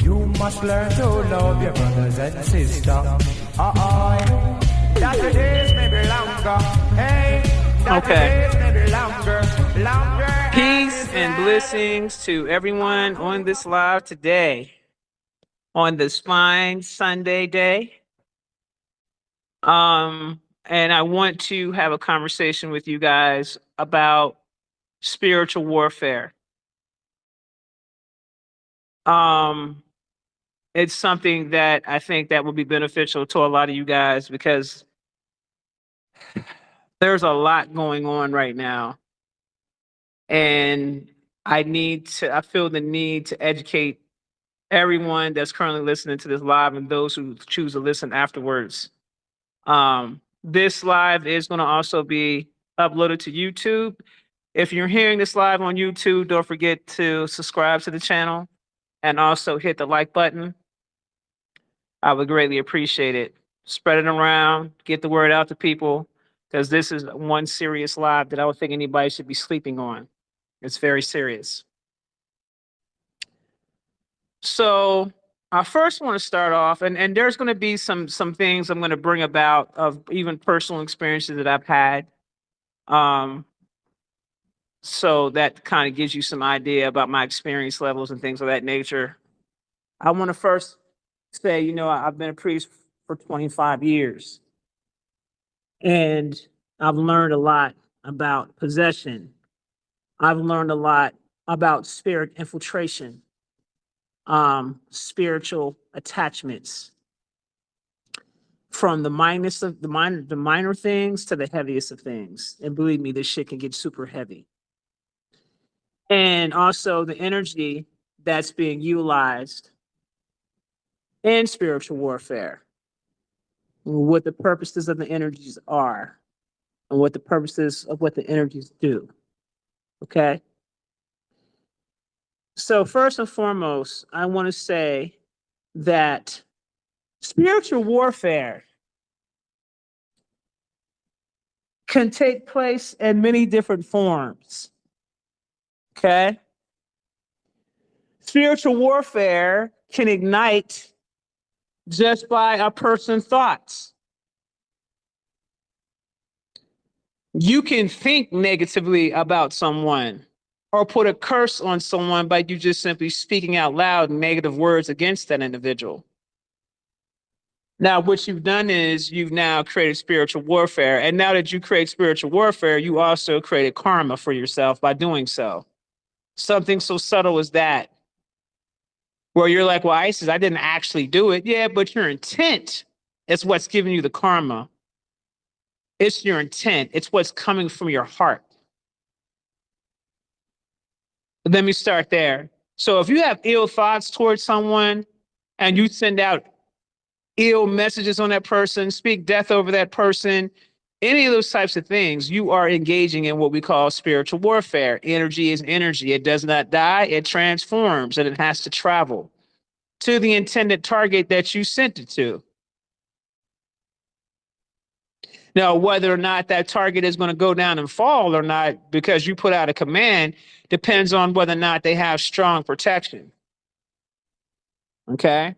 You must learn to love your brothers and sisters. That the days may be longer. Hey, that the days may be longer. Peace and blessings to everyone on this live today, on this fine Sunday day. And I want to have a conversation with you guys about spiritual warfare. It's something that I think that will be beneficial to a lot of you guys because there's a lot going on right now. And I feel the need to educate everyone that's currently listening to this live and those who choose to listen afterwards. This live is going to also be uploaded to YouTube. If you're hearing this live on YouTube, don't forget to subscribe to the channel and also hit the like button. I would greatly appreciate it. Spread it around, get the word out to people, because this is one serious live that I don't think anybody should be sleeping on. It's very serious. So I first want to start off, and there's going to be some things I'm going to bring about of even personal experiences that I've had. So that kind of gives you some idea about my experience levels and things of that nature. I want to first say, I've been a priest for 25 years. And I've learned a lot about possession. I've learned a lot about spirit infiltration, spiritual attachments, from the minor things to the heaviest of things. And believe me, this shit can get super heavy. And also the energy that's being utilized in spiritual warfare, what the purposes of the energies are, and what the purposes of what the energies do. Okay? So first and foremost, I want to say that spiritual warfare can take place in many different forms. Okay? Spiritual warfare can ignite just by a person's thoughts. You can think negatively about someone or put a curse on someone by you just simply speaking out loud negative words against that individual. Now, what you've done is you've now created spiritual warfare. And now that you create spiritual warfare, you also created karma for yourself by doing so. Something so subtle as that, where you're like, well, Isis, I didn't actually do it. Yeah, but your intent is what's giving you the karma. It's your intent. It's what's coming from your heart. Let me start there. So if you have ill thoughts towards someone and you send out ill messages on that person, speak death over that person, any of those types of things, you are engaging in what we call spiritual warfare. Energy is energy. It does not die. It transforms, and it has to travel to the intended target that you sent it to. Now, whether or not that target is going to go down and fall or not, because you put out a command, depends on whether or not they have strong protection. Okay?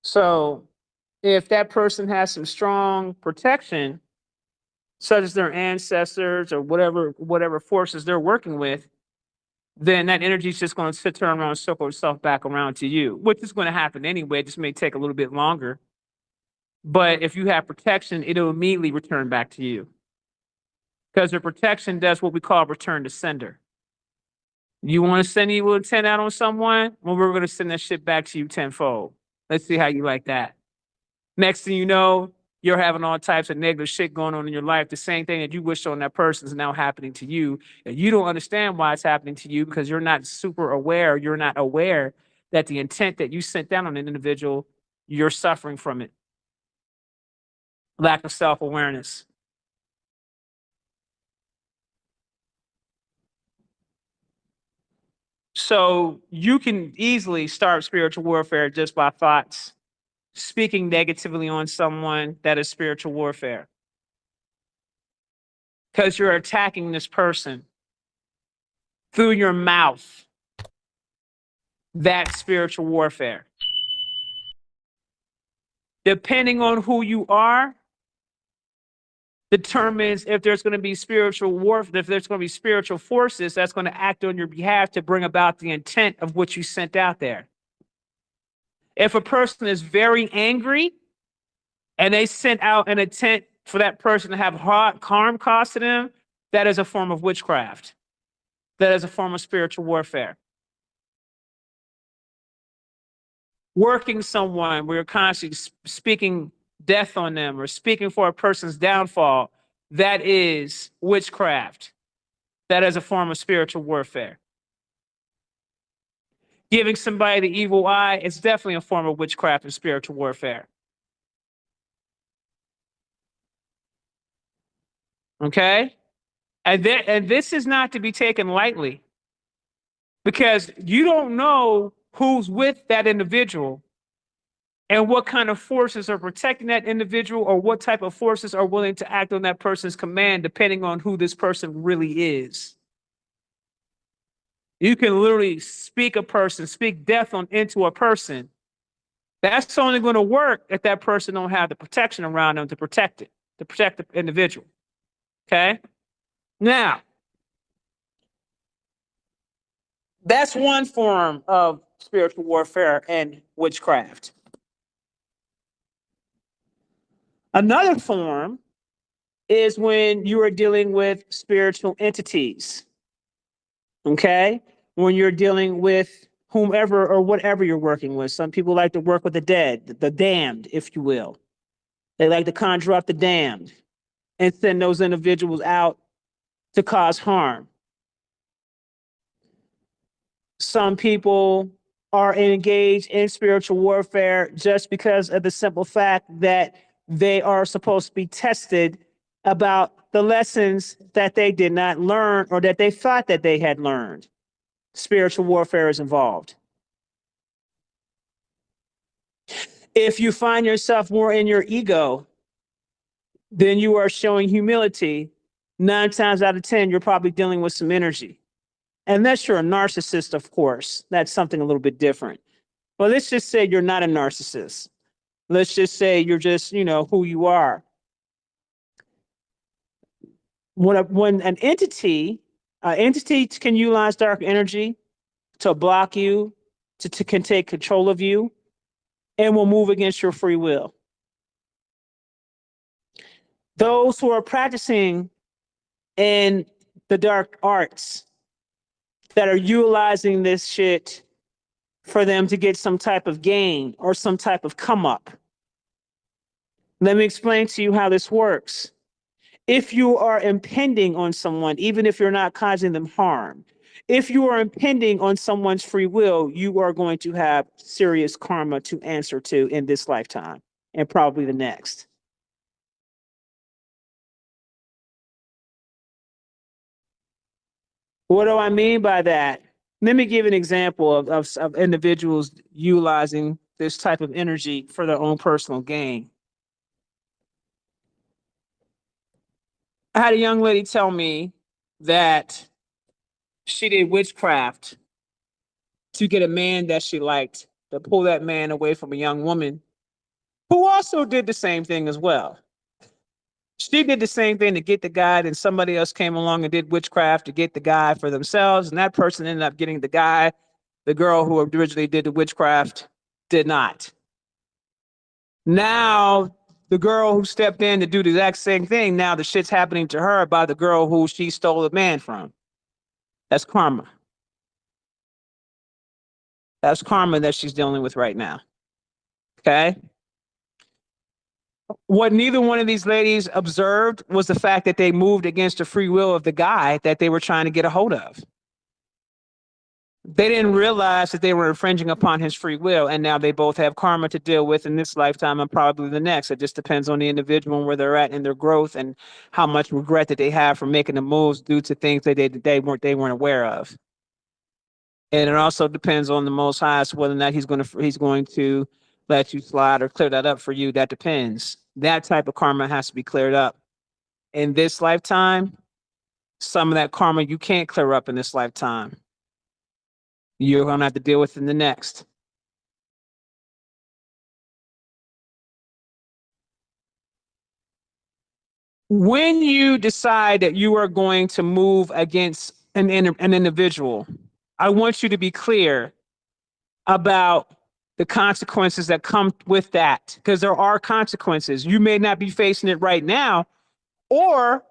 So if that person has some strong protection, such as their ancestors or whatever forces they're working with, then that energy is just going to turn around and circle itself back around to you, which is going to happen anyway. It just may take a little bit longer. But if you have protection, it'll immediately return back to you. Because the protection does what we call return to sender. You want to send evil intent out on someone? Well, we're going to send that shit back to you tenfold. Let's see how you like that. Next thing you know, you're having all types of negative shit going on in your life. The same thing that you wished on that person is now happening to you. And you don't understand why it's happening to you because you're not super aware. You're not aware that the intent that you sent down on an individual, you're suffering from it. Lack of self-awareness. So you can easily start spiritual warfare just by thoughts. Speaking negatively on someone, that is spiritual warfare. Because you're attacking this person through your mouth. That's spiritual warfare. Depending on who you are, determines if there's going to be spiritual warfare, if there's going to be spiritual forces that's going to act on your behalf to bring about the intent of what you sent out there. If a person is very angry and they sent out an intent for that person to have harm caused to them, that is a form of witchcraft. That is a form of spiritual warfare. Working someone where you're constantly speaking death on them or speaking for a person's downfall, that is witchcraft. That is a form of spiritual warfare. Giving somebody the evil eye is definitely a form of witchcraft and spiritual warfare. Okay? And this is not to be taken lightly, because you don't know who's with that individual and what kind of forces are protecting that individual, or what type of forces are willing to act on that person's command, depending on who this person really is. You can literally speak death into a person. That's only going to work if that person don't have the protection around them to protect the individual. Okay? Now, that's one form of spiritual warfare and witchcraft. Another form is when you are dealing with spiritual entities. Okay? When you're dealing with whomever or whatever you're working with. Some people like to work with the dead, the damned, if you will. They like to conjure up the damned and send those individuals out to cause harm. Some people are engaged in spiritual warfare just because of the simple fact that they are supposed to be tested about the lessons that they did not learn or that they thought that they had learned. Spiritual warfare is involved. If you find yourself more in your ego, then you are showing humility. 9 times out of 10, you're probably dealing with some energy. Unless you're a narcissist, of course, that's something a little bit different. But let's just say you're not a narcissist. Let's just say you're just, who you are. When an entity can utilize dark energy to block you, can take control of you, and will move against your free will. Those who are practicing in the dark arts that are utilizing this shit for them to get some type of gain or some type of come up. Let me explain to you how this works. If you are impending on someone, even if you're not causing them harm, if you are impending on someone's free will, you are going to have serious karma to answer to in this lifetime and probably the next. What do I mean by that? Let me give an example of individuals utilizing this type of energy for their own personal gain. I had a young lady tell me that she did witchcraft to get a man that she liked, to pull that man away from a young woman who also did the same thing as well. She did the same thing to get the guy, and somebody else came along and did witchcraft to get the guy for themselves, and that person ended up getting the guy. The girl who originally did the witchcraft did not. Now, the girl who stepped in to do the exact same thing, now the shit's happening to her by the girl who she stole the man from. That's karma. That's karma that she's dealing with right now. Okay? What neither one of these ladies observed was the fact that they moved against the free will of the guy that they were trying to get a hold of. They didn't realize that they were infringing upon his free will, and now they both have karma to deal with in this lifetime and probably the next. It just depends on the individual and where they're at in their growth and how much regret that they have for making the moves due to things that they weren't aware of. And it also depends on the Most High as whether or not he's going to let you slide or clear that up for you. That depends. That type of karma has to be cleared up in this lifetime. Some of that karma you can't clear up in this lifetime. you're going to have to deal with in the next. When you decide that you are going to move against an individual, I want you to be clear about the consequences that come with that, because there are consequences. You may not be facing it right now, or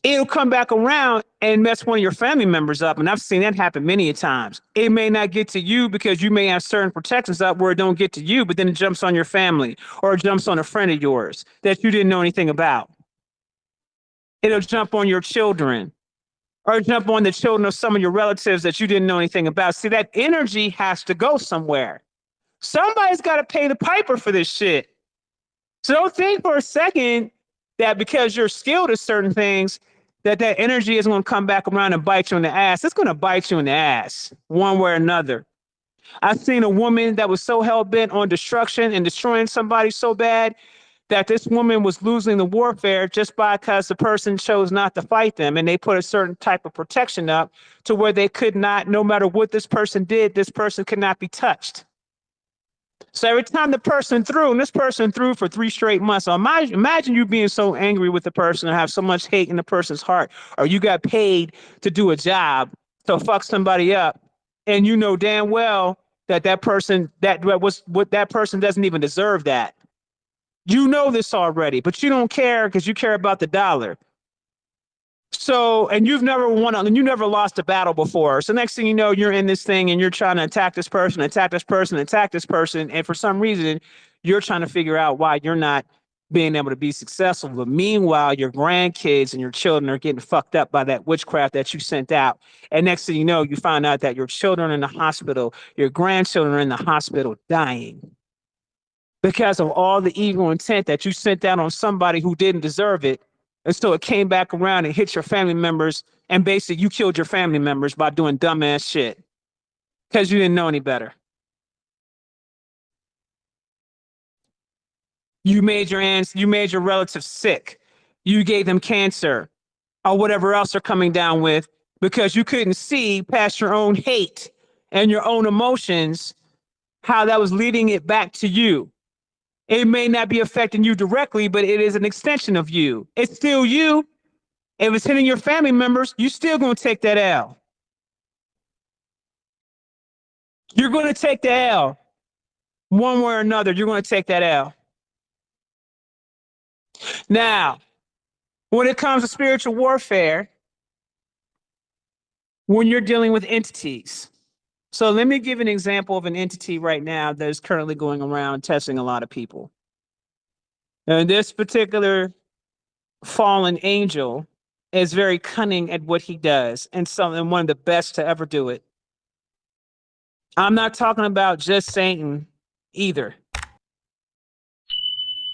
it'll come back around and mess one of your family members up. And I've seen that happen many a times. It may not get to you because you may have certain protections up where it don't get to you, but then it jumps on your family or it jumps on a friend of yours that you didn't know anything about. It'll jump on your children or jump on the children of some of your relatives that you didn't know anything about. See, that energy has to go somewhere. Somebody's got to pay the piper for this shit. So don't think for a second that because you're skilled at certain things, that energy is going to come back around and bite you in the ass. It's going to bite you in the ass one way or another. I've seen a woman that was so hell-bent on destruction and destroying somebody so bad that this woman was losing the warfare just because the person chose not to fight them. And they put a certain type of protection up to where they could not, no matter what this person did, this person could not be touched. So every time the person threw, and this person threw for 3 straight months. So imagine you being so angry with the person and have so much hate in the person's heart, or you got paid to do a job to fuck somebody up, and you know damn well that that person doesn't even deserve that. You know this already, but you don't care because you care about the dollar. So, and you've never won, and you never lost a battle before. So next thing you know, you're in this thing and you're trying to attack this person, attack this person, attack this person. And for some reason, you're trying to figure out why you're not being able to be successful. But meanwhile, your grandkids and your children are getting fucked up by that witchcraft that you sent out. And next thing you know, you find out that your children are in the hospital, your grandchildren are in the hospital dying because of all the evil intent that you sent out on somebody who didn't deserve it. And so it came back around and hit your family members. And basically you killed your family members by doing dumbass shit because you didn't know any better. You made your relatives sick. You gave them cancer or whatever else they're coming down with because you couldn't see past your own hate and your own emotions, how that was leading it back to you. It may not be affecting you directly, but it is an extension of you. It's still you. If it's hitting your family members, you're still going to take that L. You're going to take the L. One way or another, you're going to take that L. Now, when it comes to spiritual warfare, when you're dealing with entities. So let me give an example of an entity right now that is currently going around testing a lot of people. And this particular fallen angel is very cunning at what he does, and one of the best to ever do it. I'm not talking about just Satan either,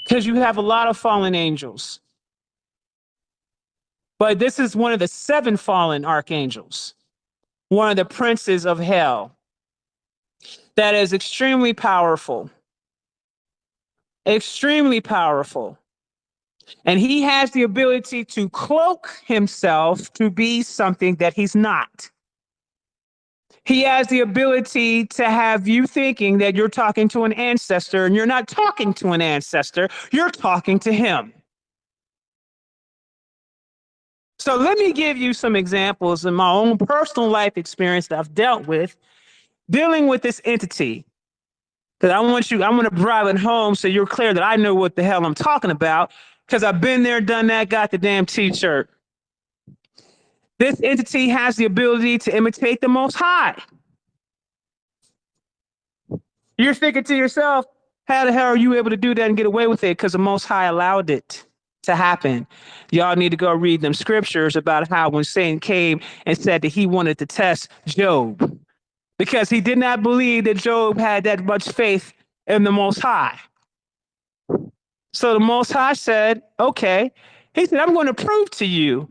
because you have a lot of fallen angels. But this is one of the 7 fallen archangels, one of the princes of hell, that is extremely powerful. Extremely powerful. And he has the ability to cloak himself to be something that he's not. He has the ability to have you thinking that you're talking to an ancestor, and you're not talking to an ancestor, you're talking to him. So let me give you some examples in my own personal life experience that I've dealt with dealing with this entity. Because I want to drive it home so you're clear that I know what the hell I'm talking about, because I've been there, done that, got the damn t-shirt. This entity has the ability to imitate the Most High. You're thinking to yourself, how the hell are you able to do that and get away with it? Because the Most High allowed it to happen. Y'all need to go read them scriptures about how when Satan came and said that he wanted to test Job, because he did not believe that Job had that much faith in the Most High. So the Most High said, okay. He said, I'm going to prove to you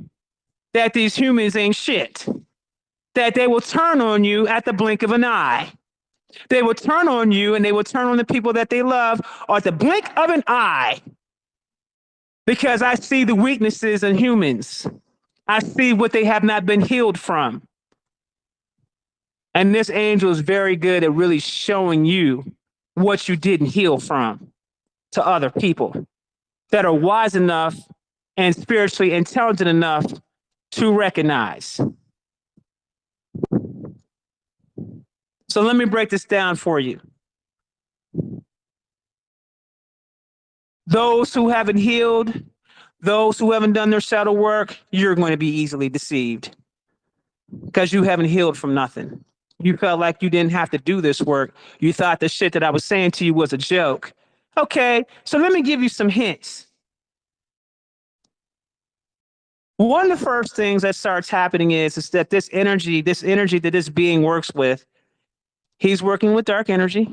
that these humans ain't shit, that they will turn on you at the blink of an eye. They will turn on you, and they will turn on the people that they love at the blink of an eye, because I see the weaknesses in humans. I see what they have not been healed from. And this angel is very good at really showing you what you didn't heal from to other people that are wise enough and spiritually intelligent enough to recognize. So let me break this down for you. Those who haven't healed, those who haven't done their shadow work, you're going to be easily deceived because you haven't healed from nothing. You felt like you didn't have to do this work. You thought the shit that I was saying to you was a joke. Okay, so let me give you some hints. One of the first things that starts happening is that this energy that this being works with, he's working with dark energy.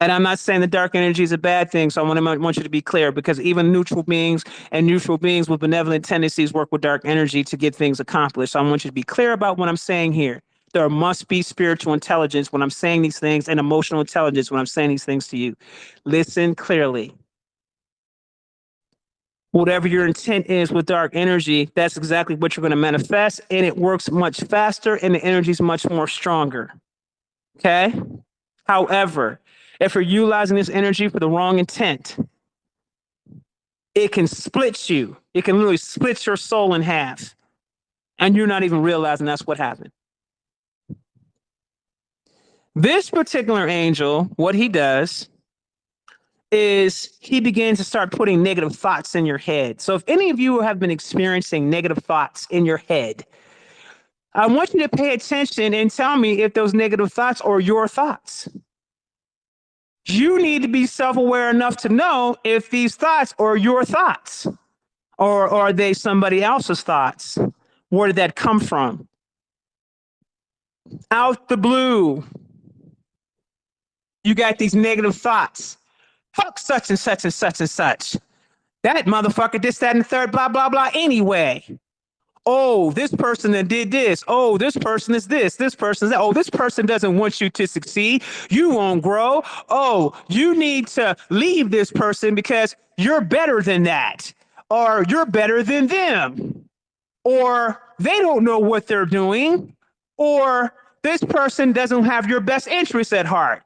And I'm not saying the dark energy is a bad thing, so I want you to be clear, because even neutral beings with benevolent tendencies work with dark energy to get things accomplished. So I want you to be clear about what I'm saying here. There must be spiritual intelligence when I'm saying these things and emotional intelligence when I'm saying these things to you. Listen clearly. Whatever your intent is with dark energy, that's exactly what you're going to manifest, and it works much faster and the energy is much more stronger. Okay? However, if you're utilizing this energy for the wrong intent, it can split you. It can literally split your soul in half. And you're not even realizing that's what happened. This particular angel, what he does is he begins to start putting negative thoughts in your head. So if any of you have been experiencing negative thoughts in your head, I want you to pay attention and tell me if those negative thoughts are your thoughts. You need to be self-aware enough to know if these thoughts are your thoughts, or are they somebody else's thoughts? Where did that come from? Out the blue, you got these negative thoughts. Fuck such and such and such and such. That motherfucker, this, that, and the third, blah, blah, blah, anyway. Oh, this person that did this. Oh, this person is this. This person is that. Oh, this person doesn't want you to succeed. You won't grow. Oh, you need to leave this person because you're better than that. Or you're better than them. Or they don't know what they're doing. Or this person doesn't have your best interests at heart.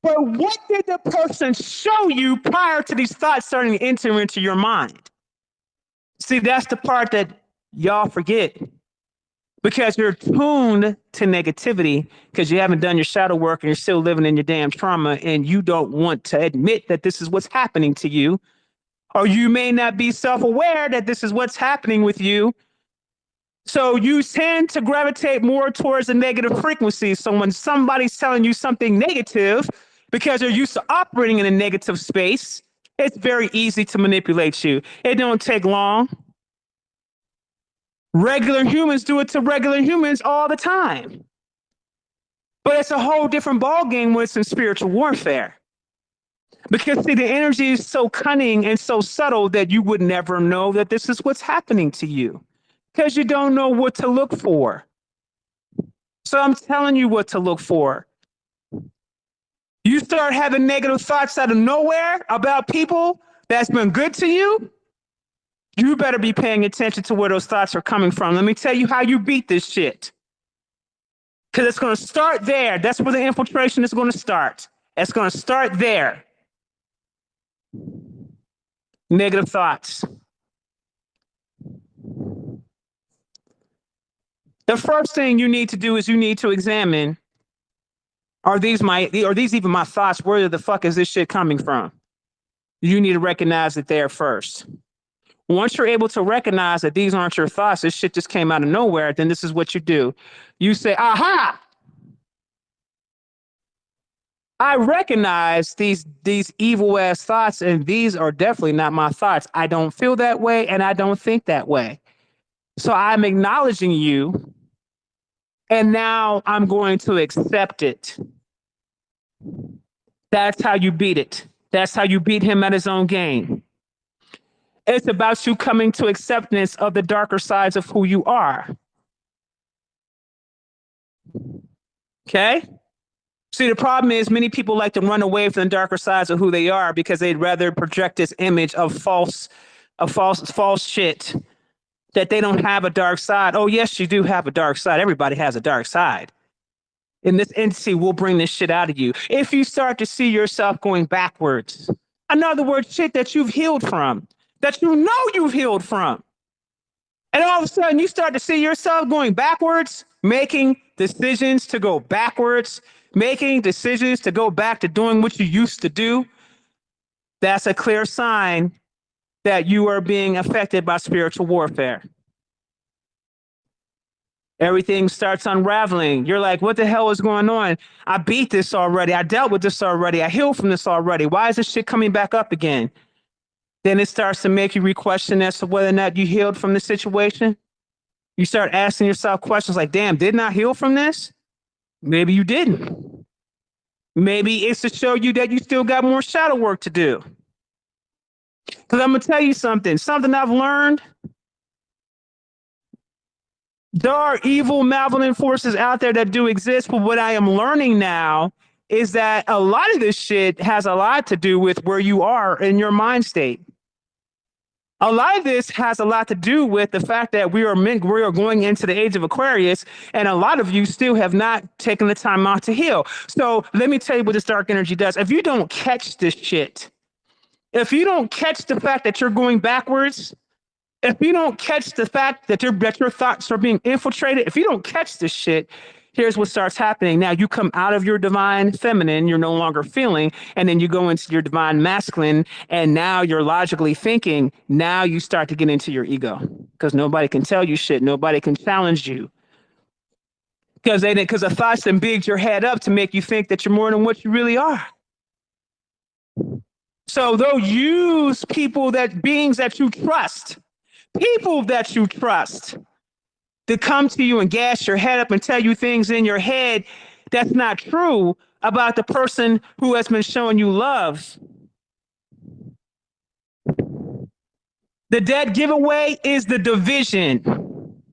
But what did the person show you prior to these thoughts starting to enter into your mind? See, that's the part that y'all forget, because you're tuned to negativity because you haven't done your shadow work and you're still living in your damn trauma, and you don't want to admit that this is what's happening to you, or you may not be self-aware that this is what's happening with you. So you tend to gravitate more towards the negative frequency. So when somebody's telling you something negative because you're used to operating in a negative space, it's very easy to manipulate you. It don't take long. Regular humans do it to regular humans all the time. But it's a whole different ballgame when it's in spiritual warfare. Because see, the energy is so cunning and so subtle that you would never know that this is what's happening to you, because you don't know what to look for. So I'm telling you what to look for. You start having negative thoughts out of nowhere about people that's been good to you, you better be paying attention to where those thoughts are coming from. Let me tell you how you beat this shit. Because it's going to start there. That's where the infiltration is going to start. It's going to start there. Negative thoughts. The first thing you need to do is you need to examine, are these even my thoughts? Where the fuck is this shit coming from? You need to recognize it there first. Once you're able to recognize that these aren't your thoughts, this shit just came out of nowhere, then this is what you do. You say, aha! I recognize these evil ass thoughts, and these are definitely not my thoughts. I don't feel that way, and I don't think that way. So I'm acknowledging you, and now I'm going to accept it. That's how you beat it. That's how you beat him at his own game. It's about you coming to acceptance of the darker sides of who you are. Okay? See, the problem is many people like to run away from the darker sides of who they are because they'd rather project this image of false shit, that they don't have a dark side. Oh, yes, you do have a dark side. Everybody has a dark side. And this entity will bring this shit out of you. If you start to see yourself going backwards, in other words, shit that you've healed from, that you know you've healed from. And all of a sudden you start to see yourself going backwards, making decisions to go backwards, making decisions to go back to doing what you used to do. That's a clear sign that you are being affected by spiritual warfare. Everything starts unraveling. You're like, what the hell is going on? I beat this already. I dealt with this already. I healed from this already. Why is this shit coming back up again? Then it starts to make you re-question as to whether or not you healed from the situation. You start asking yourself questions like, damn, didn't I heal from this? Maybe you didn't. Maybe it's to show you that you still got more shadow work to do. Because I'm going to tell you something I've learned. There are evil, malevolent forces out there that do exist, but what I am learning now is that a lot of this shit has a lot to do with where you are in your mind state. A lot of this has a lot to do with the fact that we are going into the age of Aquarius, and a lot of you still have not taken the time out to heal. So let me tell you what this dark energy does. If you don't catch this shit, if you don't catch the fact that you're going backwards, if you don't catch the fact that your thoughts are being infiltrated, if you don't catch this shit, here's what starts happening. Now you come out of your divine feminine, you're no longer feeling, and then you go into your divine masculine, and now you're logically thinking. Now you start to get into your ego because nobody can tell you shit. Nobody can challenge you because the thoughts then bigged your head up to make you think that you're more than what you really are. So they'll use beings that you trust to come to you and gas your head up and tell you things in your head that's not true about the person who has been showing you love. The dead giveaway is the division.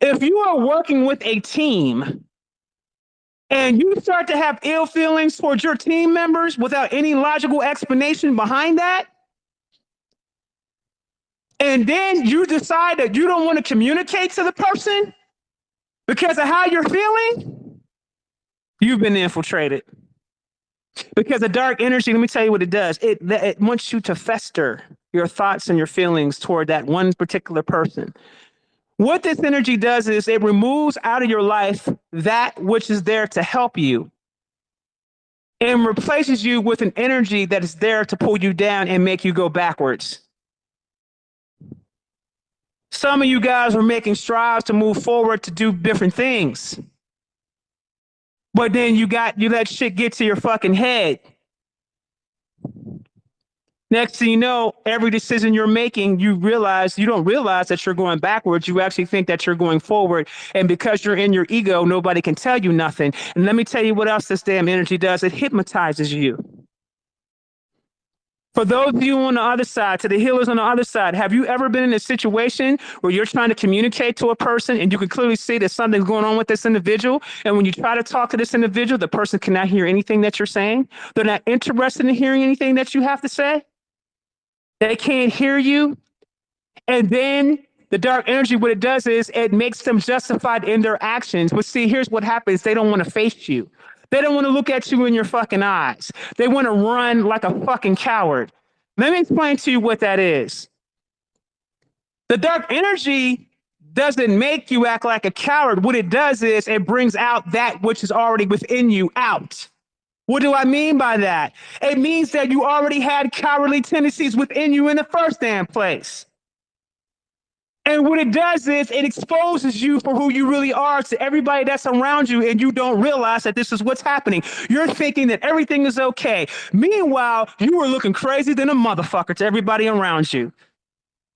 If you are working with a team and you start to have ill feelings towards your team members without any logical explanation behind that, and then you decide that you don't want to communicate to the person because of how you're feeling, you've been infiltrated. Because the dark energy, let me tell you what it does. It wants you to fester your thoughts and your feelings toward that one particular person. What this energy does is it removes out of your life that which is there to help you and replaces you with an energy that is there to pull you down and make you go backwards. Some of you guys are making strides to move forward to do different things. But then you let shit get to your fucking head. Next thing you know, every decision you're making, you don't realize that you're going backwards. You actually think that you're going forward. And because you're in your ego, nobody can tell you nothing. And let me tell you what else this damn energy does. It hypnotizes you. For those of you on the other side, to the healers on the other side, have you ever been in a situation where you're trying to communicate to a person and you can clearly see that something's going on with this individual? And when you try to talk to this individual, the person cannot hear anything that you're saying. They're not interested in hearing anything that you have to say. They can't hear you. And then the dark energy, what it does is it makes them justified in their actions. But see, here's what happens. They don't want to face you. They don't want to look at you in your fucking eyes. They want to run like a fucking coward. Let me explain to you what that is. The dark energy doesn't make you act like a coward. What it does is it brings out that which is already within you out. What do I mean by that? It means that you already had cowardly tendencies within you in the first damn place. And what it does is it exposes you for who you really are to everybody that's around you, and you don't realize that this is what's happening. You're thinking that everything is okay. Meanwhile, you are looking crazy than a motherfucker to everybody around you.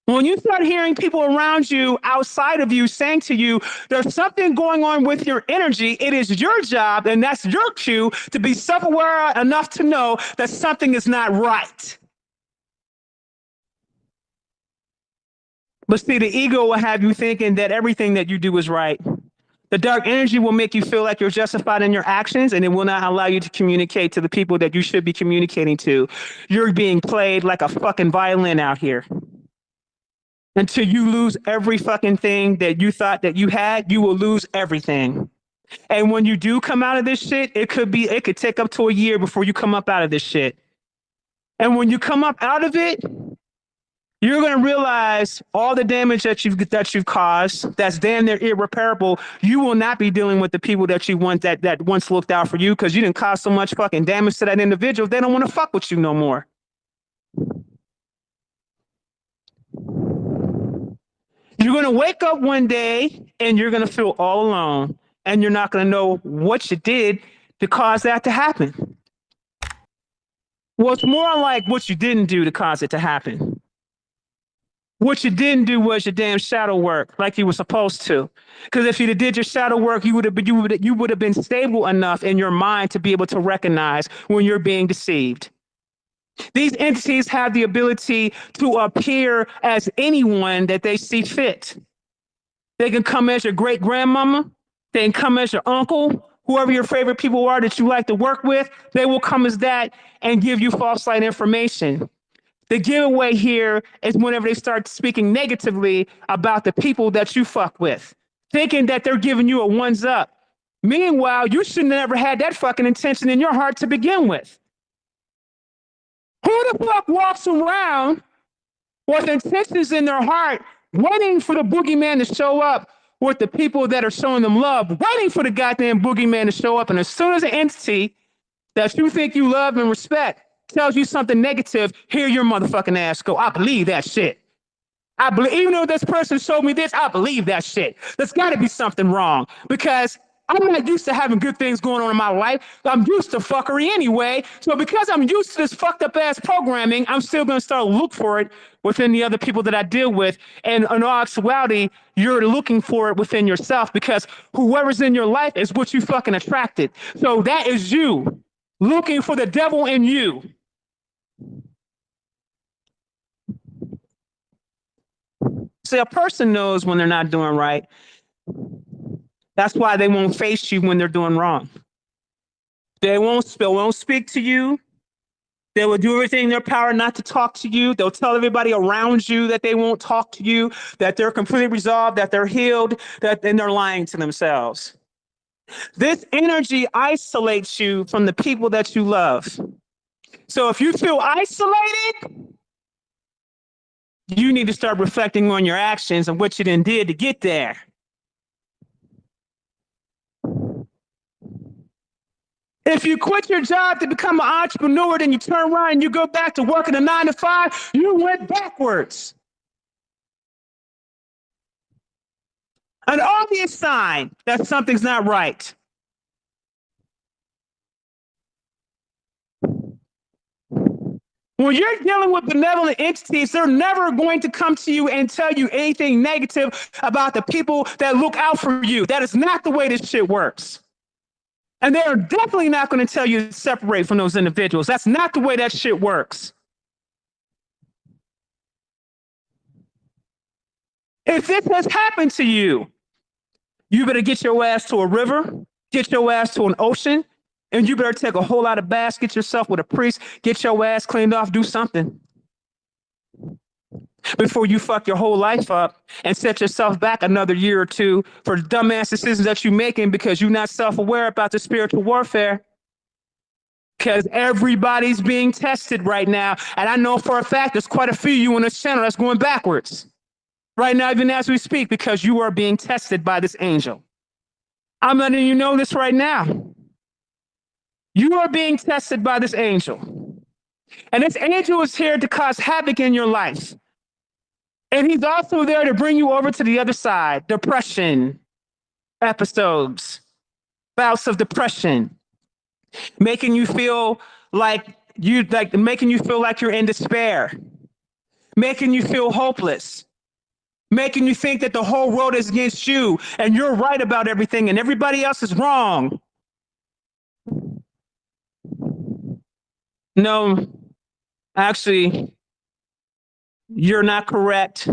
When you start hearing people around you, outside of you, saying to you, there's something going on with your energy, it is your job, and that's your cue to be self-aware enough to know that something is not right. But see, the ego will have you thinking that everything that you do is right. The dark energy will make you feel like you're justified in your actions, and it will not allow you to communicate to the people that you should be communicating to. You're being played like a fucking violin out here. Until you lose every fucking thing that you thought that you had, you will lose everything. And when you do come out of this shit, it could take up to a year before you come up out of this shit. And when you come up out of it, you're going to realize all the damage that you've caused that's damn near irreparable. You will not be dealing with the people that you want that once looked out for you because you didn't cause so much fucking damage to that individual. They don't want to fuck with you no more. You're going to wake up one day and you're going to feel all alone and you're not going to know what you did to cause that to happen. Well, it's more like what you didn't do to cause it to happen. What you didn't do was your damn shadow work like you were supposed to. Because if you did your shadow work, you would have been stable enough in your mind to be able to recognize when you're being deceived. These entities have the ability to appear as anyone that they see fit. They can come as your great grandmama. They can come as your uncle, whoever your favorite people are that you like to work with. They will come as that and give you false light information. The giveaway here is whenever they start speaking negatively about the people that you fuck with, thinking that they're giving you a ones up. Meanwhile, you should never had that fucking intention in your heart to begin with. Who the fuck walks around with intentions in their heart, waiting for the boogeyman to show up with the people that are showing them love, waiting for the goddamn boogeyman to show up, and as soon as an entity that you think you love and respect tells you something negative, here your motherfucking ass go. I believe that shit. I believe, even though this person showed me this, I believe that shit. There's got to be something wrong because I'm not used to having good things going on in my life. I'm used to fuckery anyway. So because I'm used to this fucked up ass programming, I'm still going to start to look for it within the other people that I deal with. And in all actuality, you're looking for it within yourself because whoever's in your life is what you fucking attracted. So that is you looking for the devil in you. See, a person knows when they're not doing right. That's why they won't face you when they're doing wrong. They won't speak to you. They will do everything in their power not to talk to you. They'll tell everybody around you that they won't talk to you, that they're completely resolved, that they're healed, then they're lying to themselves. This energy isolates you from the people that you love. So if you feel isolated, you need to start reflecting on your actions and what you done did to get there. If you quit your job to become an entrepreneur, then you turn around and you go back to working a 9 to 5, you went backwards. An obvious sign that something's not right. When you're dealing with benevolent entities, they're never going to come to you and tell you anything negative about the people that look out for you. That is not the way this shit works. And they're definitely not going to tell you to separate from those individuals. That's not the way that shit works. If this has happened to you, you better get your ass to a river, get your ass to an ocean, and you better take a whole lot of baths, get yourself with a priest, get your ass cleaned off, do something before you fuck your whole life up and set yourself back another year or two for the dumbass decisions that you're making because you're not self-aware about the spiritual warfare. Because everybody's being tested right now. And I know for a fact there's quite a few of you on this channel that's going backwards right now, even as we speak, because you are being tested by this angel. I'm letting you know this right now. You are being tested by this angel. And this angel is here to cause havoc in your life. And he's also there to bring you over to the other side. Depression episodes, bouts of depression, making you feel like you're in despair, making you feel hopeless, making you think that the whole world is against you and you're right about everything and everybody else is wrong. No, actually, you're not correct.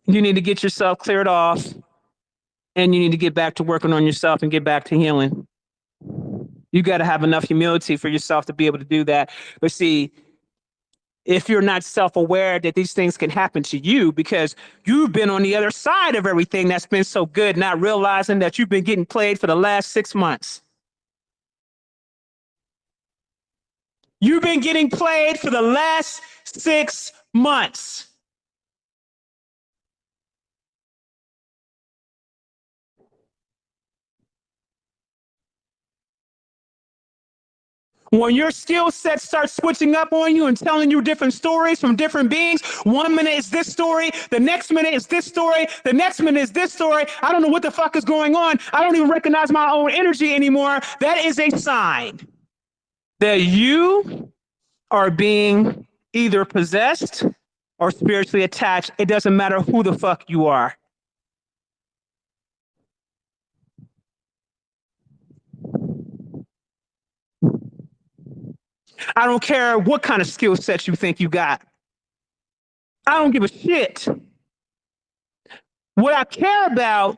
You need to get yourself cleared off and you need to get back to working on yourself and get back to healing. You got to have enough humility for yourself to be able to do that. But see, if you're not self-aware that these things can happen to you because you've been on the other side of everything that's been so good, not realizing that you've been getting played for the last 6 months. You've been getting played for the last 6 months. When your skill set starts switching up on you and telling you different stories from different beings, 1 minute is this story, the next minute is this story, the next minute is this story. I don't know what the fuck is going on. I don't even recognize my own energy anymore. That is a sign that you are being either possessed or spiritually attached. It doesn't matter who the fuck you are. I don't care what kind of skill set you think you got. I don't give a shit. What I care about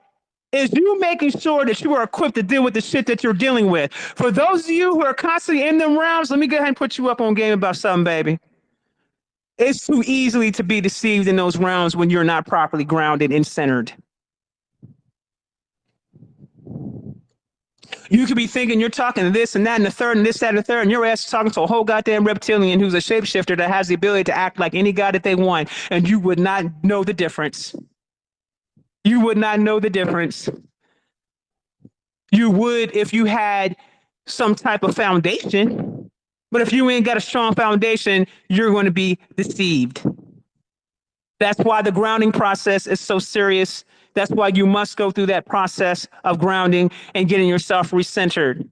is you making sure that you are equipped to deal with the shit that you're dealing with. For those of you who are constantly in them realms, let me go ahead and put you up on game about something, baby. It's too easily to be deceived in those realms when you're not properly grounded and centered. You could be thinking you're talking to this and that and the third and this, that, and the third, and your ass is talking to a whole goddamn reptilian who's a shapeshifter that has the ability to act like any god that they want, and you would not know the difference. You would not know the difference. You would if you had some type of foundation, but if you ain't got a strong foundation, you're going to be deceived. That's why the grounding process is so serious. That's why you must go through that process of grounding and getting yourself recentered.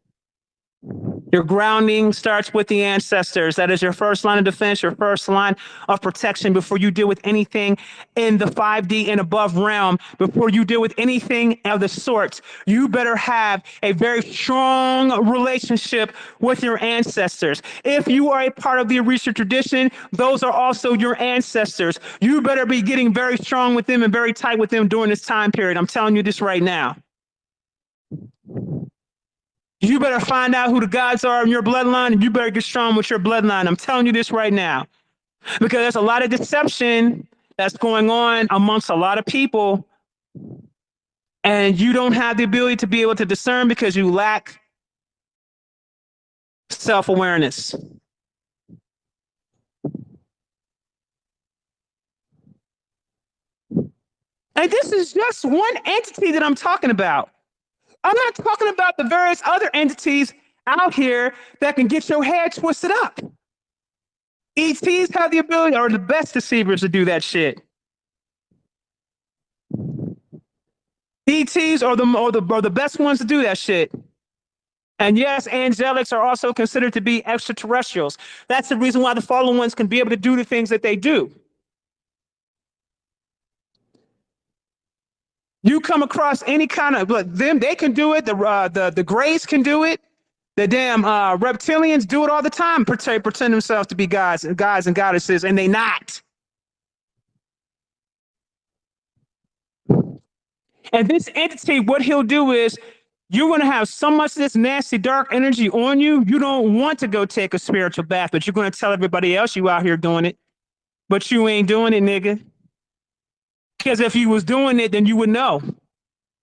Your grounding starts with the ancestors. That is your first line of defense, your first line of protection before you deal with anything in the 5D and above realm. Before you deal with anything of the sort, you better have a very strong relationship with your ancestors. If you are a part of the Orisha tradition, those are also your ancestors. You better be getting very strong with them and very tight with them during this time period. I'm telling you this right now. You better find out who the gods are in your bloodline, and you better get strong with your bloodline. I'm telling you this right now. Because there's a lot of deception that's going on amongst a lot of people, and you don't have the ability to be able to discern because you lack self-awareness. And this is just one entity that I'm talking about. I'm not talking about the various other entities out here that can get your head twisted up. ETs have the ability, or the best deceivers, to do that shit. ETs are the best ones to do that shit. And yes, angelics are also considered to be extraterrestrials. That's the reason why the fallen ones can be able to do the things that they do. You come across any kind of them, they can do it. The Greys can do it. The damn reptilians do it all the time. Pretend themselves to be gods and goddesses, and they not. And this entity, what he'll do is, you're going to have so much of this nasty dark energy on you. You don't want to go take a spiritual bath, but you're going to tell everybody else you out here doing it, but you ain't doing it, nigga. Because if you was doing it, then you would know.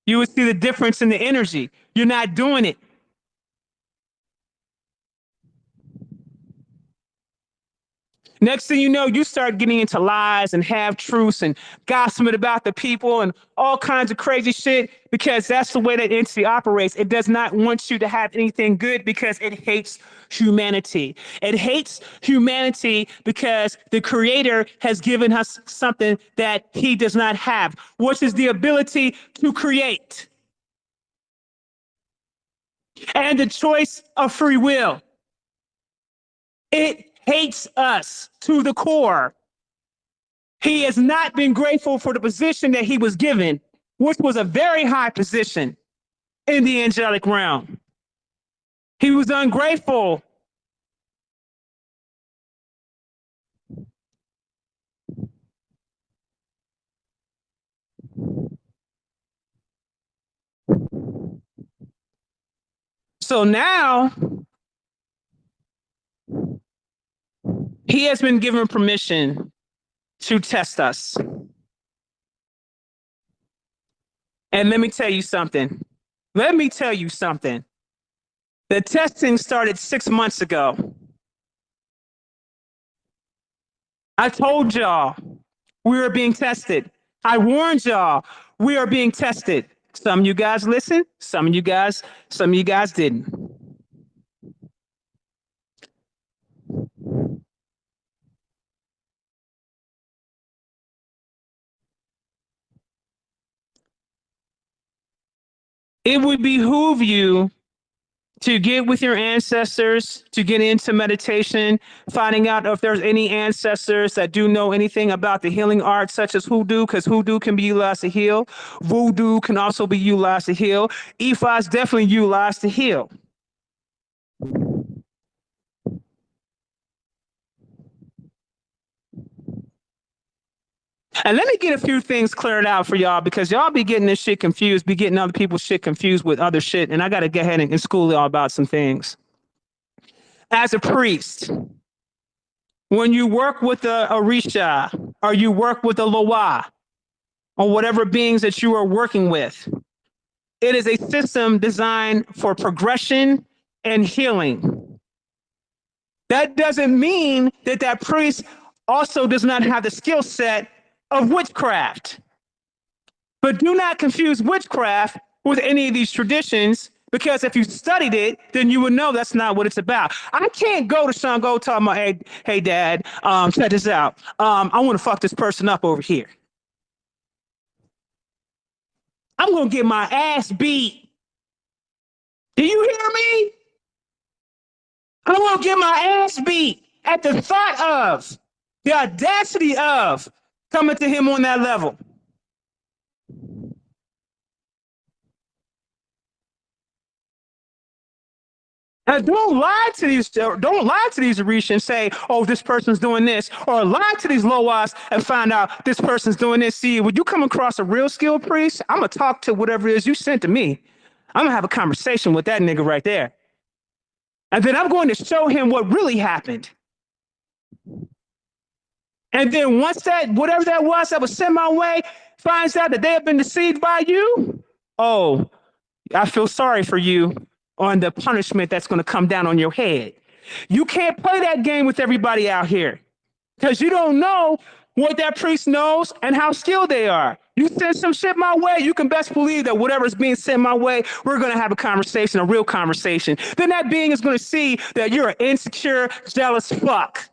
You would see the difference in the energy. You're not doing it. Next thing you know, you start getting into lies and half truths and gossiping about the people and all kinds of crazy shit, because that's the way that entity operates. It does not want you to have anything good because it hates humanity. It hates humanity because the creator has given us something that he does not have, which is the ability to create and the choice of free will. It hates us to the core. He has not been grateful for the position that he was given, which was a very high position in the angelic realm. He was ungrateful. So now He has been given permission to test us. And let me tell you something. The testing started 6 months ago. I told y'all we were being tested. I warned y'all we are being tested. Some of you guys listened, some of you guys didn't. It would behoove you to get with your ancestors, to get into meditation, finding out if there's any ancestors that do know anything about the healing arts, such as hoodoo, because hoodoo can be utilized to heal. Voodoo can also be utilized to heal. Ifa is definitely utilized to heal. And let me get a few things cleared out for y'all, because y'all be getting this shit confused, be getting other people's shit confused with other shit. And I got to go ahead and school y'all about some things. As a priest, when you work with a Orisha, or you work with a Loa, or whatever beings that you are working with, it is a system designed for progression and healing. That doesn't mean that that priest also does not have the skill set of witchcraft. But do not confuse witchcraft with any of these traditions, because if you studied it, then you would know that's not what it's about. I can't go to Shango talking about, hey, dad, check this out. I want to fuck this person up over here. I'm going to get my ass beat. Do you hear me? I'm going to get my ass beat at the thought of, the audacity of coming to him on that level. Don't lie to these Orisha and say, oh, this person's doing this, or lie to these Loas and find out this person's doing this. See, when you come across a real skilled priest, I'm gonna talk to whatever it is you sent to me. I'm gonna have a conversation with that nigga right there. And then I'm going to show him what really happened. And then once that, whatever that was sent my way, finds out that they have been deceived by you, oh, I feel sorry for you on the punishment that's going to come down on your head. You can't play that game with everybody out here, because you don't know what that priest knows and how skilled they are. You send some shit my way, you can best believe that whatever's being sent my way, we're going to have a conversation, a real conversation. Then that being is going to see that you're an insecure, jealous fuck.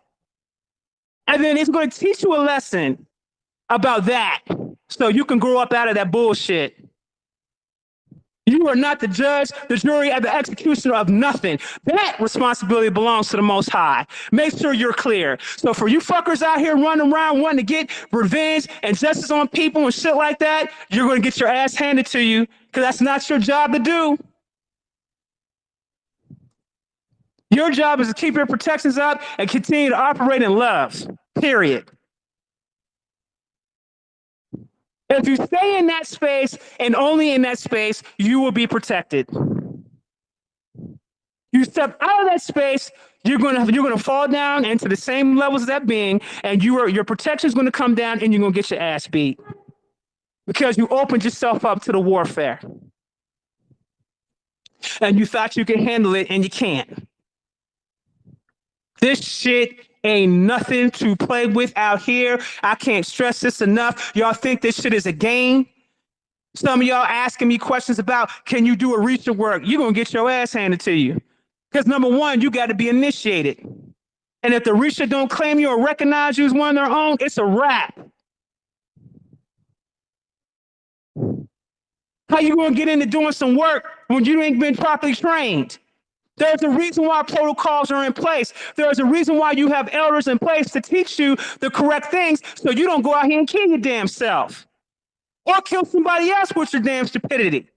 And then it's going to teach you a lesson about that, so you can grow up out of that bullshit. You are not the judge, the jury, and the executioner of nothing. That responsibility belongs to the Most High. Make sure you're clear. So for you fuckers out here running around wanting to get revenge and justice on people and shit like that, you're going to get your ass handed to you, because that's not your job to do. Your job is to keep your protections up and continue to operate in love, period. If you stay in that space and only in that space, you will be protected. You step out of that space, you're gonna fall down into the same levels as that being, and your protection is gonna come down, and you're gonna get your ass beat because you opened yourself up to the warfare, and you thought you could handle it, and you can't. This shit ain't nothing to play with out here. I can't stress this enough. Y'all think this shit is a game? Some of y'all asking me questions about, can you do Orisha work? You're going to get your ass handed to you. Because number one, you got to be initiated. And if the Orisha don't claim you or recognize you as one of their own, it's a wrap. How you going to get into doing some work when you ain't been properly trained? There's a reason why protocols are in place. There's a reason why you have elders in place to teach you the correct things, so you don't go out here and kill your damn self or kill somebody else with your damn stupidity.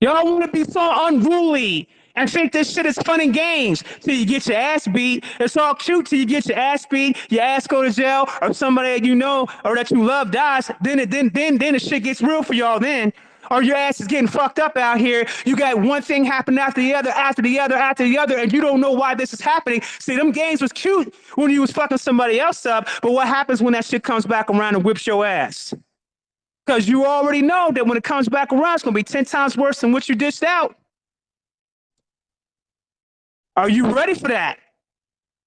Y'all want to be so unruly and think this shit is fun and games till you get your ass beat. It's all cute till you get your ass beat, your ass go to jail, or somebody that you know or that you love dies. Then the shit gets real for y'all then. or your ass is getting fucked up out here. You got one thing happening after the other, after the other, after the other, and you don't know why this is happening. See, them games was cute when you was fucking somebody else up, but what happens when that shit comes back around and whips your ass? Because you already know that when it comes back around, it's going to be 10 times worse than what you dished out. Are you ready for that?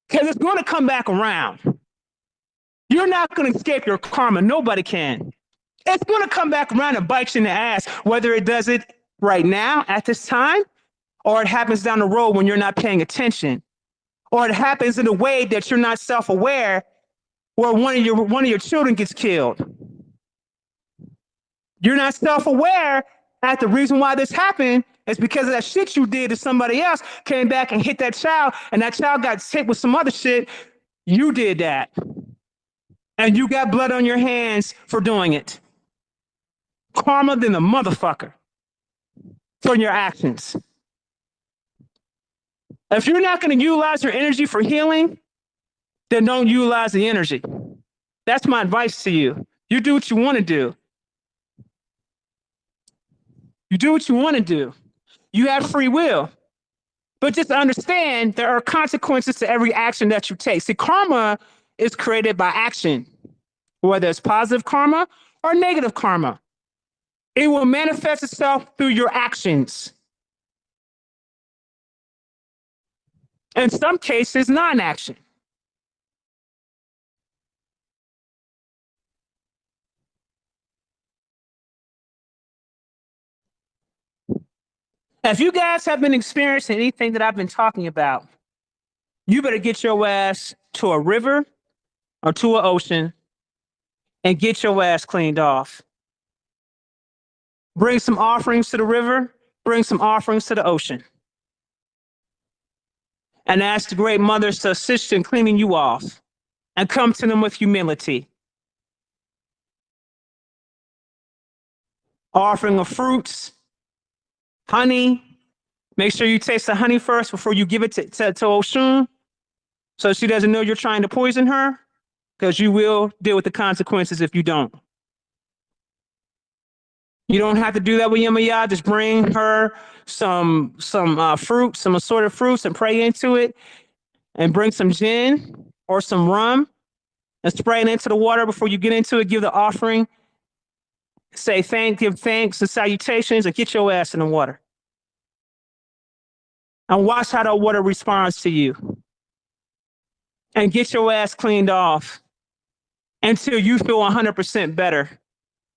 Because it's going to come back around. You're not going to escape your karma. Nobody can. It's going to come back around and bite you in the ass, whether it does it right now at this time, or it happens down the road when you're not paying attention, or it happens in a way that you're not self-aware, where one of your children gets killed. You're not self-aware that the reason why this happened is because of that shit you did to somebody else, came back and hit that child, and that child got hit with some other shit. You did that. And you got blood on your hands for doing it. Karma than a motherfucker for your actions. If you're not going to utilize your energy for healing, then don't utilize the energy. That's my advice to you. You do what you want to do. You do what you want to do. You have free will. But just understand there are consequences to every action that you take. See, karma is created by action, whether it's positive karma or negative karma. It will manifest itself through your actions. In some cases, non-action. If you guys have been experiencing anything that I've been talking about, you better get your ass to a river or to an ocean and get your ass cleaned off. Bring some offerings to the river, bring some offerings to the ocean. And ask the great mothers to assist you in cleaning you off. And come to them with humility. Offering of fruits, honey. Make sure you taste the honey first before you give it to Oshun, so she doesn't know you're trying to poison her, because you will deal with the consequences if you don't. You don't have to do that with Yemaya. Just bring her some fruit, some assorted fruits, and pray into it, and bring some gin or some rum and spray it into the water before you get into it. Give the offering, say give thanks and salutations, and get your ass in the water. And watch how the water responds to you. And get your ass cleaned off until you feel 100% better.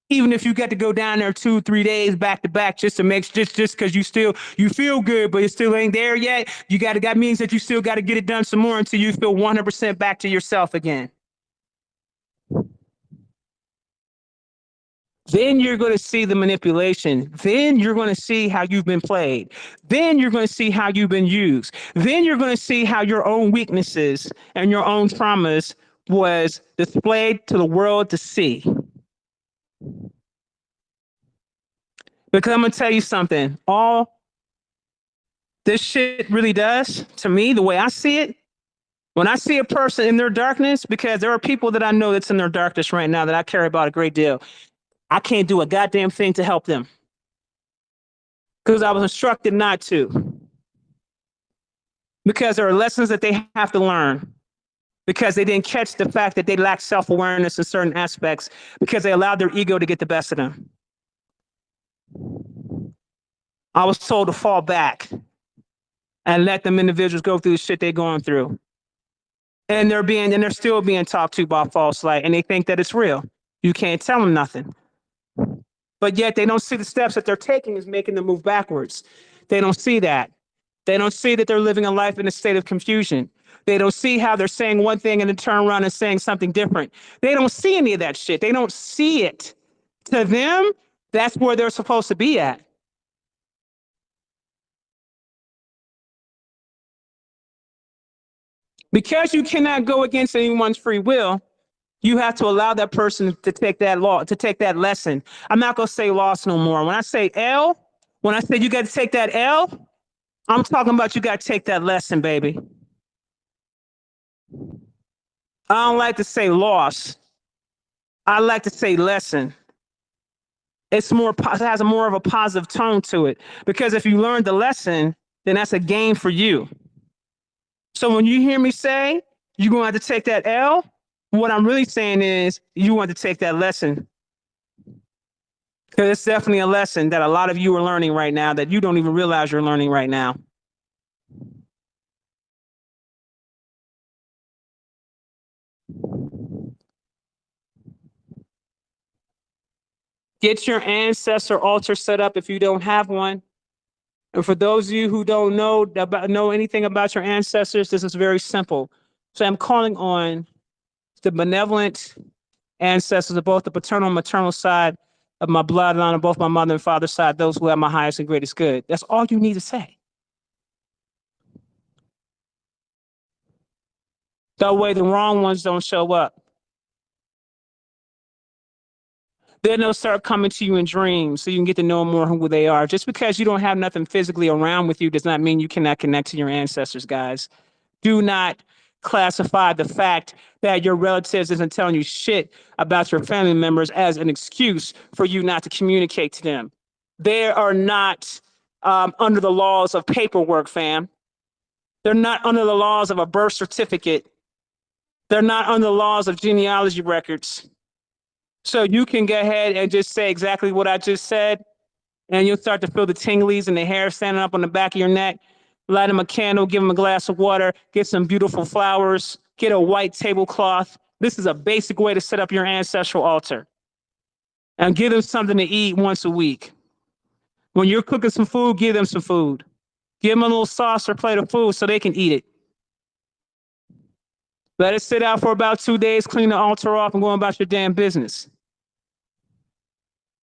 Even if you get to go down there 2-3 days back to back just to make just because you feel good, but it still ain't there yet. That means that you still got to get it done some more until you feel 100% back to yourself again. Then you're going to see the manipulation. Then you're going to see how you've been played. Then you're going to see how you've been used. Then you're going to see how your own weaknesses and your own traumas was displayed to the world to see. Because I'm going to tell you something. All this shit really does, to me, the way I see it, when I see a person in their darkness, because there are people that I know that's in their darkness right now that I care about a great deal. I can't do a goddamn thing to help them because I was instructed not to. Because there are lessons that they have to learn because they didn't catch the fact that they lack self-awareness in certain aspects because they allowed their ego to get the best of them. I was told to fall back and let them individuals go through the shit they're going through. And they're still being talked to by false light, and they think that it's real. You can't tell them nothing. But yet they don't see the steps that they're taking is making them move backwards. They don't see that. They don't see that they're living a life in a state of confusion. They don't see how they're saying one thing and then turn around and saying something different. They don't see any of that shit. They don't see it. To them, that's where they're supposed to be at. Because you cannot go against anyone's free will, you have to allow that person to take that lesson. I'm not going to say loss no more. When I say L, when I say you got to take that L, I'm talking about you got to take that lesson, baby. I don't like to say loss. I like to say lesson. It's more, it has a more of a positive tone to it. Because if you learned the lesson, then that's a gain for you. So when you hear me say you're going to have to take that L, what I'm really saying is you want to take that lesson. Because it's definitely a lesson that a lot of you are learning right now that you don't even realize you're learning right now. Get your ancestor altar set up if you don't have one. And for those of you who don't know anything about your ancestors, this is very simple. So I'm calling on the benevolent ancestors of both the paternal and maternal side of my bloodline, of both my mother and father's side, those who have my highest and greatest good. That's all you need to say. That way the wrong ones don't show up. Then they'll start coming to you in dreams so you can get to know more who they are. Just because you don't have nothing physically around with you does not mean you cannot connect to your ancestors, guys. Do not classify the fact that your relatives isn't telling you shit about your family members as an excuse for you not to communicate to them. They are not under the laws of paperwork, fam. They're not under the laws of a birth certificate. They're not under the laws of genealogy records. So you can go ahead and just say exactly what I just said, and you'll start to feel the tinglies and the hair standing up on the back of your neck. Light them a candle, give them a glass of water, get some beautiful flowers, get a white tablecloth. This is a basic way to set up your ancestral altar. And give them something to eat once a week. When you're cooking some food, give them some food. Give them a little sauce or plate of food so they can eat it. Let it sit out for about 2 days, clean the altar off, and go about your damn business.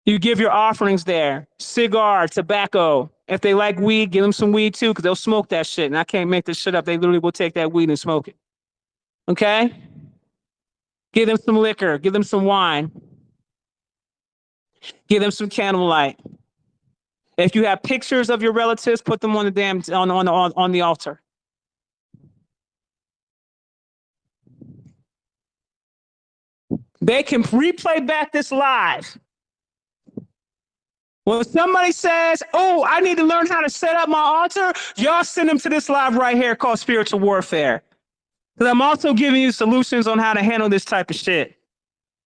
You give your offerings there, cigar, tobacco. If they like weed, give them some weed too, because they'll smoke that shit. And I can't make this shit up. They literally will take that weed and smoke it. Okay? Give them some liquor. Give them some wine. Give them some candlelight. If you have pictures of your relatives, put them on the damn on the altar. They can replay back this live. When somebody says, oh, I need to learn how to set up my altar, y'all send them to this live right here called Spiritual Warfare. Because I'm also giving you solutions on how to handle this type of shit.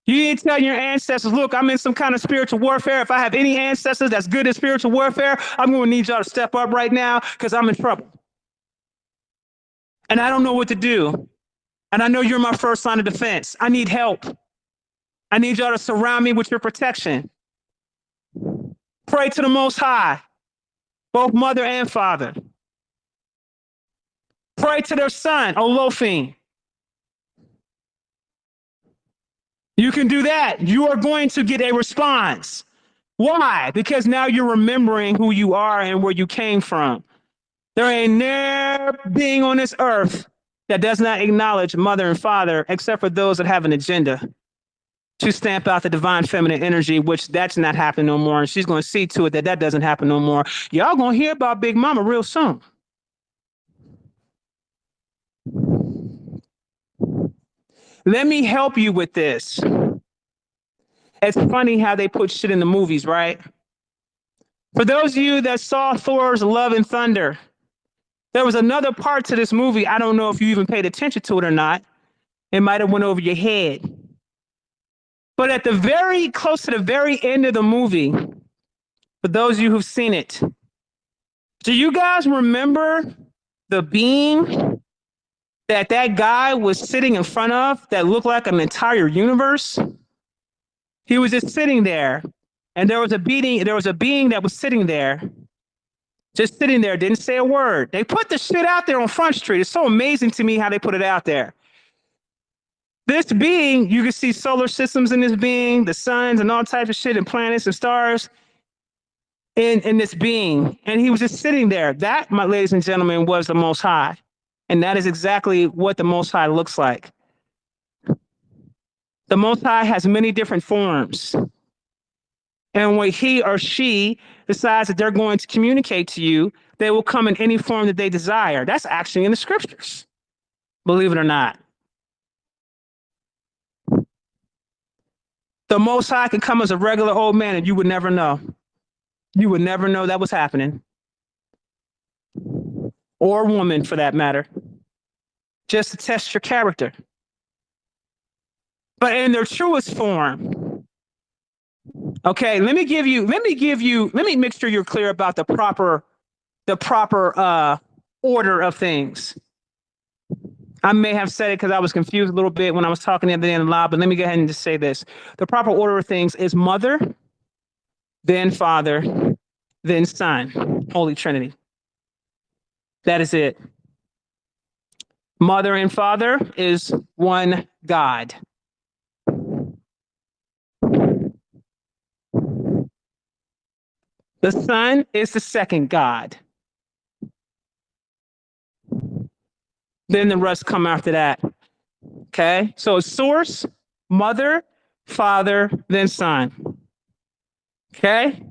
You need to tell your ancestors, look, I'm in some kind of spiritual warfare. If I have any ancestors that's good at spiritual warfare, I'm going to need y'all to step up right now because I'm in trouble. And I don't know what to do. And I know you're my first line of defense. I need help. I need y'all to surround me with your protection. Pray to the Most High, both mother and father. Pray to their son, Olofin. You can do that. You are going to get a response. Why? Because now you're remembering who you are and where you came from. There ain't never being on this earth that does not acknowledge mother and father, except for those that have an agenda to stamp out the divine feminine energy, which that's not happening no more. And she's going to see to it that that doesn't happen no more. Y'all going to hear about Big Mama real soon. Let me help you with this. It's funny how they put shit in the movies, right? For those of you that saw Thor's Love and Thunder, there was another part to this movie. I don't know if you even paid attention to it or not. It might have went over your head. But at the very close to the very end of the movie, for those of you who've seen it, do you guys remember the being that guy was sitting in front of that looked like an entire universe? He was just sitting there, and there was a being that was sitting there, just sitting there, didn't say a word. They put the shit out there on Front Street. It's so amazing to me how they put it out there. This being, you can see solar systems in this being, the suns and all types of shit and planets and stars in this being. And he was just sitting there. That, my ladies and gentlemen, was the Most High. And that is exactly what the Most High looks like. The Most High has many different forms. And when he or she decides that they're going to communicate to you, they will come in any form that they desire. That's actually in the scriptures, believe it or not. The Most High could come as a regular old man and you would never know. You would never know that was happening. Or woman, for that matter. Just to test your character. But in their truest form. Okay, let me make sure you're clear about the proper order of things. I may have said it because I was confused a little bit when I was talking the other day in the lab, but let me go ahead and just say this. The proper order of things is mother, then father, then son, Holy Trinity. That is it. Mother and father is one God. The son is the second God. Then the rest come after that. Okay, so source, mother, father, then son. Okay,